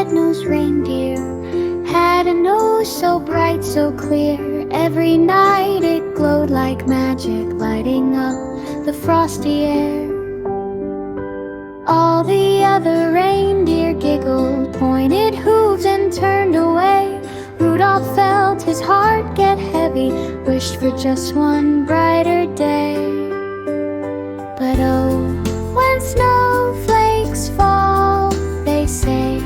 red-nosed reindeer had a nose so bright, so clear. Every night it glowed like magic, lighting up the frosty air. All the other reindeer giggled, pointed hooves and turned away. Rudolph felt his heart get heavy, wished for just one brighter day. But oh, when snowflakes fall, they say,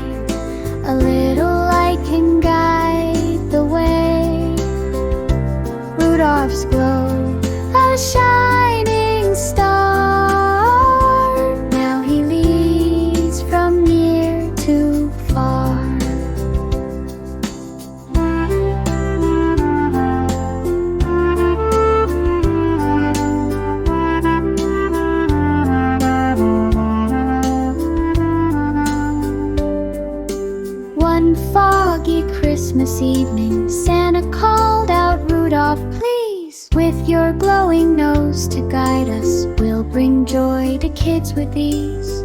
a little light can guide the way. Rudolph's glow, a shining star. Now he leads from near to far. One foggy Christmas evening, Santa called out, "Rudolph, please, with your glowing nose to guide us, we'll bring joy to kids with ease."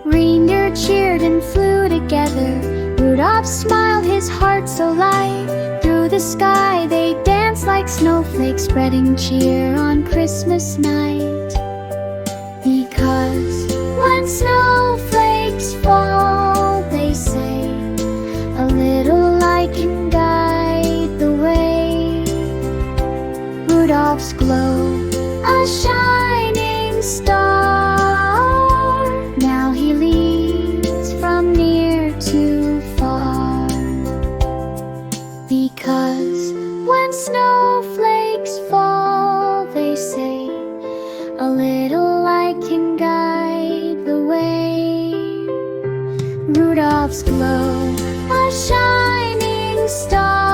Reindeer cheered and flew together. Rudolph smiled, his heart so light. Through the sky they danced like snowflakes, spreading cheer on Christmas night. Because when snowflakes fall, they say, a little light can guide the way. Rudolph's glow, a shining star. Now he leads from near to far. Because when snowflakes fall, they say, a little light can guide the way. Rudolph's glow, a shining star.